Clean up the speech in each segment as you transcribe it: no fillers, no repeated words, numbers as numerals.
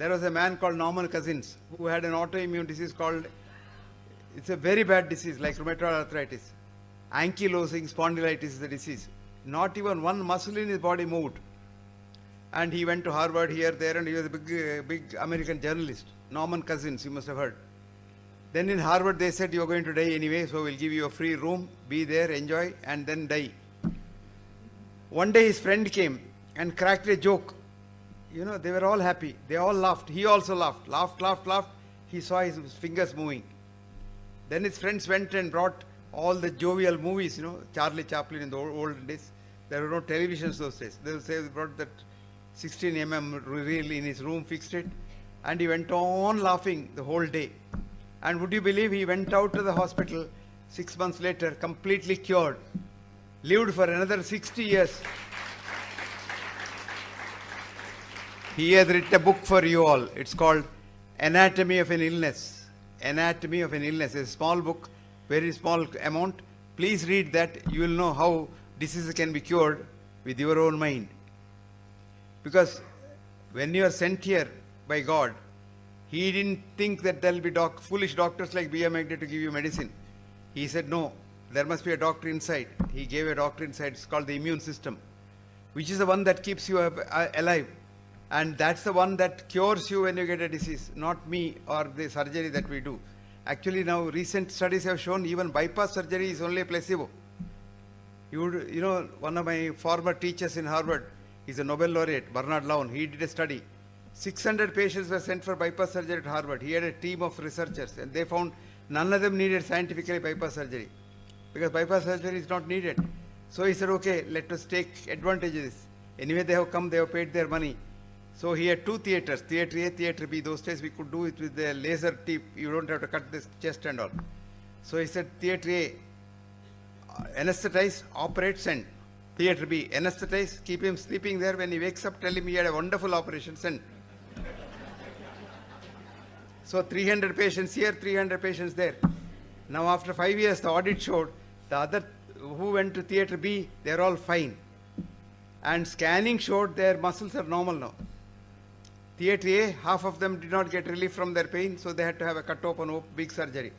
There was a man called Norman Cousins who had an autoimmune disease called, it's a very bad disease like rheumatoid arthritis. Ankylosing spondylitis is the disease. Not even one muscle in his body moved. And he went to Harvard here, there, and he was a big American journalist. Norman Cousins, you must have heard. Then in Harvard they said, you're going to die anyway, so we'll give you a free room, be there, enjoy, and then die. One day his friend came and cracked a joke. You know, they were all happy. They all laughed. He also laughed. Laughed. He saw his fingers moving. Then his friends went and brought all the jovial movies, you know, Charlie Chaplin in the old days. There were no televisions those days. They brought that 16 reel in his room, fixed it, and he went on laughing the whole day. And would you believe he went out to the hospital 6 months later, completely cured, lived for another 60 years. He has written a book for you all. It's called Anatomy of an Illness. Anatomy of an Illness. It's a small book, very small amount. Please read that. You will know how diseases can be cured with your own mind. Because when you are sent here by God, He didn't think that there will be foolish doctors like B.M. Magde to give you medicine. He said, no, there must be a doctor inside. He gave a doctor inside. It's called the immune system, which is the one that keeps you alive. And that's the one that cures you when you get a disease, not me or the surgery that we do. Actually, now recent studies have shown even bypass surgery is only a placebo. You know, one of my former teachers in Harvard, he's a Nobel laureate, Bernard Lown. He did a study. 600 patients were sent for bypass surgery at Harvard. He had a team of researchers, and they found none of them needed scientifically bypass surgery, because bypass surgery is not needed. So he said, okay, let us take advantage of this. Anyway, they have come, they have paid their money. So he had two theaters, theater A, theater B. Those days we could do it with the laser tip. You don't have to cut this chest and all. So he said, theater A, anesthetize, operate, send. Theater B, anesthetize, keep him sleeping there. When he wakes up, tell him he had a wonderful operation, send. So 300 patients here, 300 patients there. Now after 5 years, the audit showed the other who went to theater B, they're all fine. And scanning showed their muscles are normal now. Theater A, half of them did not get relief from their pain, so they had to have a cut open, big surgery.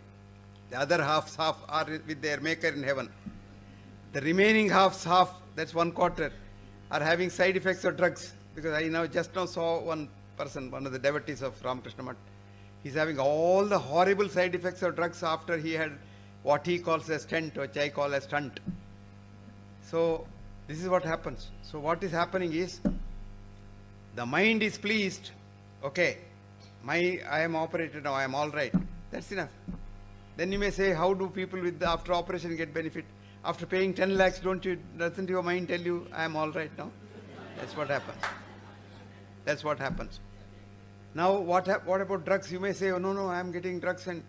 The other half are with their maker in heaven. The remaining half, that's 1/4, are having side effects of drugs. Because I just now saw one person, one of the devotees of Ramakrishna Math. He's having all the horrible side effects of drugs after he had what he calls a stent, which I call a stunt. So this is what happens. So what is happening is, the mind is pleased, okay, I am operated now, I am all right. That's enough. Then you may say, how do people after operation get benefit? After paying 10 lakhs, doesn't your mind tell you, I am all right now? That's what happens. That's what happens. Now, what about drugs? You may say, oh, no, I am getting drugs. And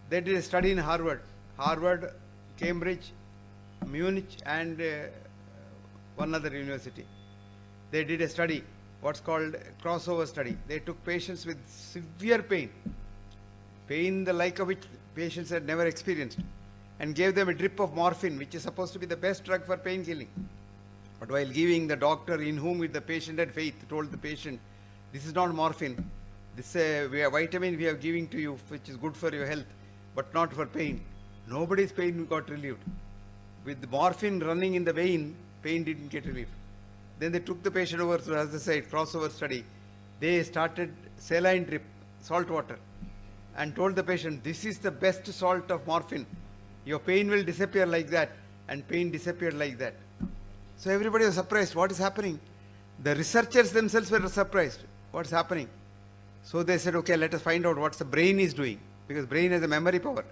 they did a study in Harvard, Cambridge, Munich, and one other university. They did a study, what's called a crossover study. They took patients with severe pain the like of which patients had never experienced, and gave them a drip of morphine, which is supposed to be the best drug for pain killing. But while giving, the doctor, in whom the patient had faith, told the patient, this is not morphine. This is a vitamin we are giving to you, which is good for your health, but not for pain. Nobody's pain got relieved. With the morphine running in the vein, pain didn't get relief. Then they took the patient over to the other side, crossover study. They started saline drip, salt water, and told the patient, this is the best salt of morphine. Your pain will disappear like that, and pain disappeared like that. So everybody was surprised. What is happening? The researchers themselves were surprised. What's happening? So they said, okay, let us find out what the brain is doing, because brain has a memory power.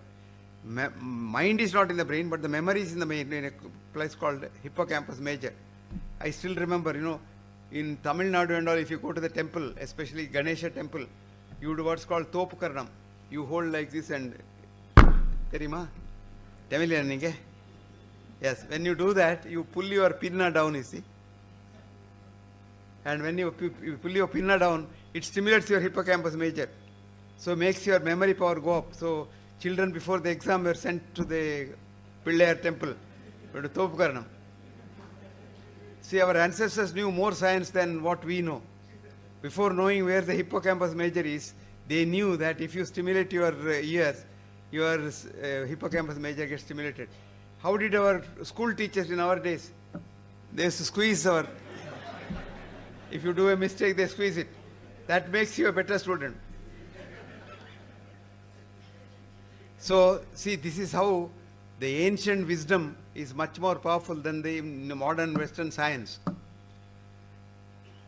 Mind is not in the brain, but the memory is in the brain, in a place called hippocampus major. I still remember, in Tamil Nadu and all, if you go to the temple, especially Ganesha temple, you do what's called Thopukarnam. You hold like this and Terima? Tamilian ninge? Yes, when you do that, you pull your pinna down, you see. And when you pull your pinna down, it stimulates your hippocampus major. So makes your memory power go up. So children before the exam were sent to the Pillayar temple, to Thopukarnam. See, our ancestors knew more science than what we know. Before knowing where the hippocampus major is, they knew that if you stimulate your ears, your hippocampus major gets stimulated. How did our school teachers in our days? They used to squeeze our, if you do a mistake, they squeeze it. That makes you a better student. So, see, this is how the ancient wisdom is much more powerful than the modern Western science.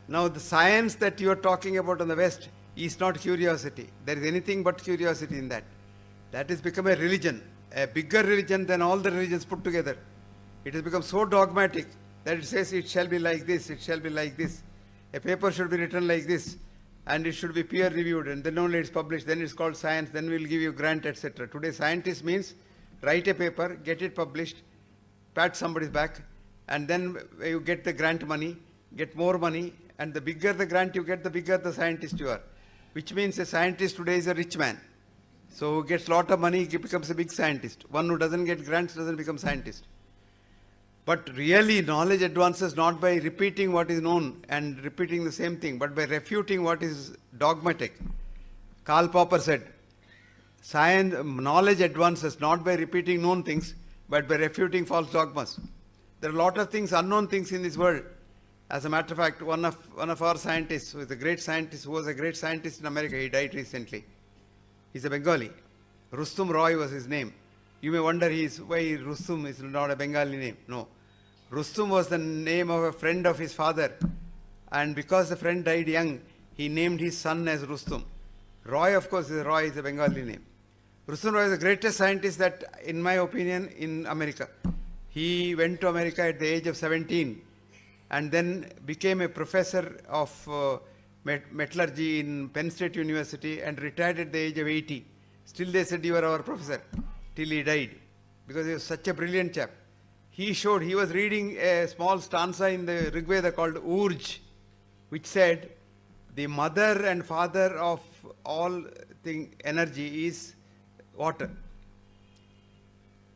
Now, the science that you are talking about on the West is not curiosity. There is anything but curiosity in that. That has become a religion, a bigger religion than all the religions put together. It has become so dogmatic that it says it shall be like this, it shall be like this. A paper should be written like this, and it should be peer reviewed, and then only it's published, then it's called science, then we'll give you grant, etc. Today, scientist means write a paper, get it published, pat somebody's back, and then you get the grant money, get more money, and the bigger the grant you get, the bigger the scientist you are. Which means a scientist today is a rich man. So who gets a lot of money, he becomes a big scientist. One who doesn't get grants doesn't become scientist. But really, knowledge advances not by repeating what is known and repeating the same thing, but by refuting what is dogmatic. Karl Popper said, knowledge advances not by repeating known things, but by refuting false dogmas. There are a lot of things, unknown things in this world. As a matter of fact, one of our scientists, who is a great scientist, who was a great scientist in America, he died recently. He's a Bengali. Rustum Roy was his name. You may wonder why Rustum is not a Bengali name. No. Rustum was the name of a friend of his father, and because the friend died young, he named his son as Rustum. Roy, of course, is a Bengali name. Rustum Roy is the greatest scientist that, in my opinion, in America. He went to America at the age of 17 and then became a professor of metallurgy in Penn State University and retired at the age of 80. Still they said, you are our professor, till he died, because he was such a brilliant chap. He was reading a small stanza in the Rig Veda called Urj, which said, the mother and father of all energy is water.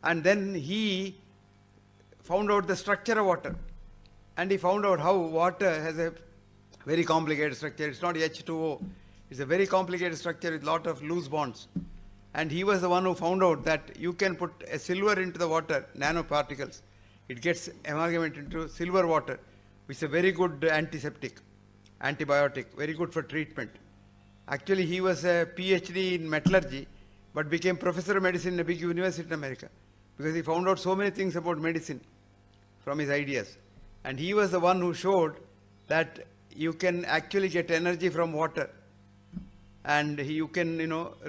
And then he found out the structure of water. And he found out how water has a very complicated structure. It's not H2O. It's a very complicated structure with a lot of loose bonds. And he was the one who found out that you can put a silver into the water, nanoparticles. It gets amalgamated into silver water, which is a very good antiseptic, antibiotic, very good for treatment. Actually, he was a PhD in metallurgy, but became professor of medicine in a big university in America, because he found out so many things about medicine from his ideas. And he was the one who showed that you can actually get energy from water. And you can,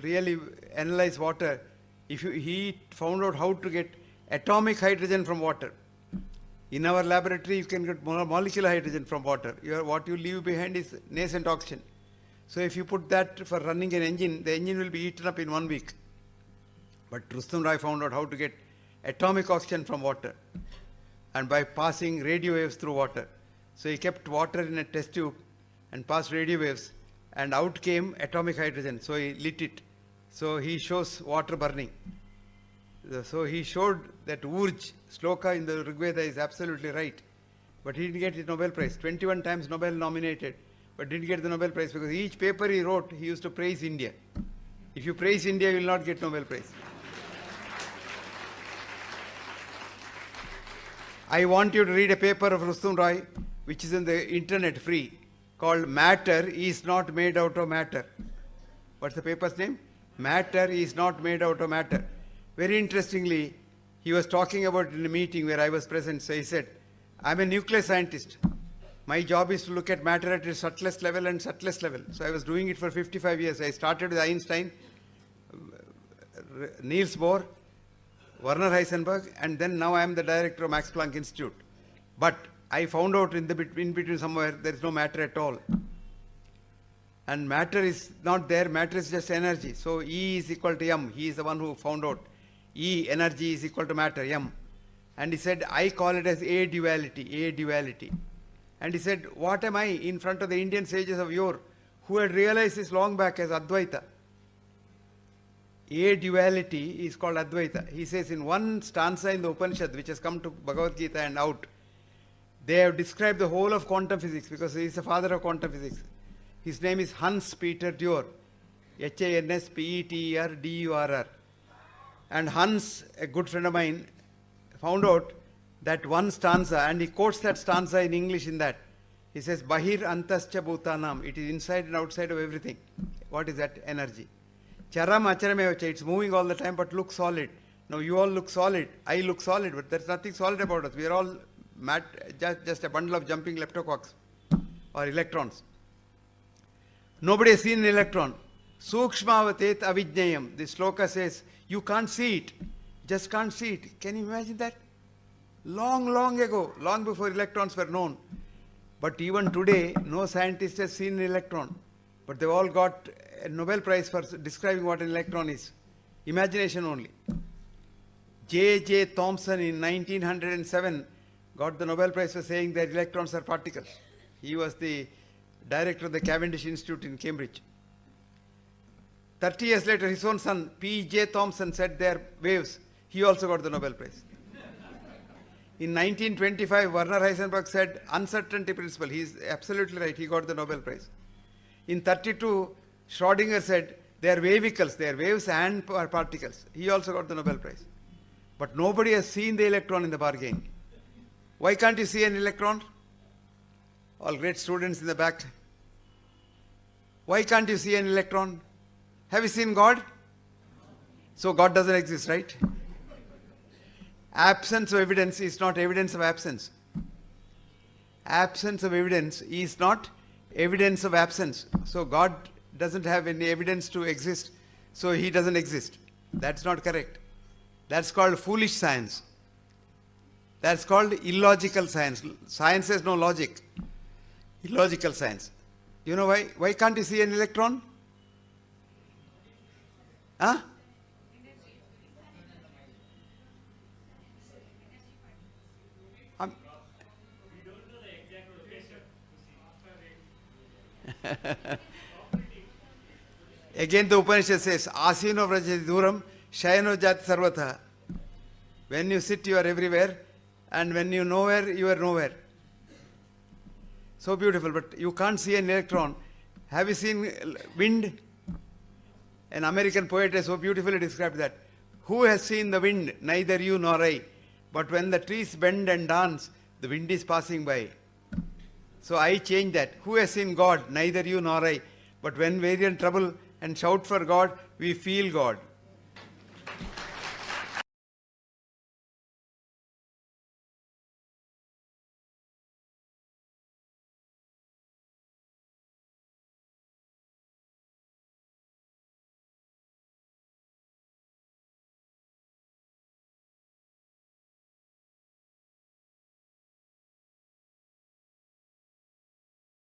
really analyze water. He found out how to get atomic hydrogen from water. In our laboratory, you can get molecular hydrogen from water. What you leave behind is nascent oxygen. So if you put that for running an engine, the engine will be eaten up in 1 week. But Rustum Roy found out how to get atomic oxygen from water, and by passing radio waves through water. So he kept water in a test tube and passed radio waves, and out came atomic hydrogen. So he lit it. So he shows water burning. So he showed that Urj, sloka in the Rig Veda, is absolutely right. But he didn't get the Nobel Prize. 21 times Nobel nominated, but didn't get the Nobel Prize because each paper he wrote, he used to praise India. If you praise India, you will not get Nobel Prize. I want you to read a paper of Rustum Roy, which is in the internet free, called Matter is Not Made Out of Matter. What's the paper's name? Matter is Not Made Out of Matter. Very interestingly, he was talking about it in a meeting where I was present. So he said, I'm a nuclear scientist. My job is to look at matter at its subtlest level and subtlest level. So I was doing it for 55 years. I started with Einstein, Niels Bohr, Werner Heisenberg, and then now I am the director of Max Planck Institute. But I found out in between somewhere there is no matter at all. And matter is not there, matter is just energy. So E is equal to M. He is the one who found out. E, energy, is equal to matter, M. And he said, I call it as a duality. And he said, what am I in front of the Indian sages of yore who had realized this long back as Advaita? A duality is called Advaita. He says in one stanza in the Upanishad, which has come to Bhagavad Gita and out, they have described the whole of quantum physics, because he is the father of quantum physics. His name is Hans Peter Dürr, Hanspeter. And Hans, a good friend of mine, found out that one stanza, and he quotes that stanza in English in that. He says, Bahir antascha bhutanam. It is inside and outside of everything. What is that energy? Charam acharamevacha. It's moving all the time but looks solid. Now you all look solid. I look solid, but there's nothing solid about us. We are all just a bundle of jumping leptococcus or electrons. Nobody has seen an electron. Sukshmavatet avijnayam. This sloka says, you can't see it. Just can't see it. Can you imagine that? Long, long ago, long before electrons were known. But even today, no scientist has seen an electron. But they've all got a Nobel Prize for describing what an electron is. Imagination only. J.J. Thomson in 1907 got the Nobel Prize for saying that electrons are particles. He was the director of the Cavendish Institute in Cambridge. 30 years later, his own son, P.J. Thomson, said they are waves. He also got the Nobel Prize. In 1925, Werner Heisenberg said uncertainty principle. He is absolutely right. He got the Nobel Prize. In 32, Schrödinger said they are wavicles. They are waves and particles. He also got the Nobel Prize. But nobody has seen the electron in the bargain. Why can't you see an electron? All great students in the back. Why can't you see an electron? Have you seen God? So God doesn't exist, right? Absence of evidence is not evidence of absence. Absence of evidence is not evidence of absence. So God doesn't have any evidence to exist, so he doesn't exist. That's not correct. That's called foolish science. That's called illogical science. Science has no logic. Illogical science. You know why? Why can't you see an electron? Huh? Again the Upanishad says, Asino vrajati duram, shayano jati sarvatha. When you sit, you are everywhere, and when you nowhere, you are nowhere. So beautiful, but you can't see an electron. Have you seen wind? An American poet has so beautifully described that. Who has seen the wind? Neither you nor I. But when the trees bend and dance, the wind is passing by. So I change that. Who has seen God? Neither you nor I. But when we are in trouble and shout for God, we feel God.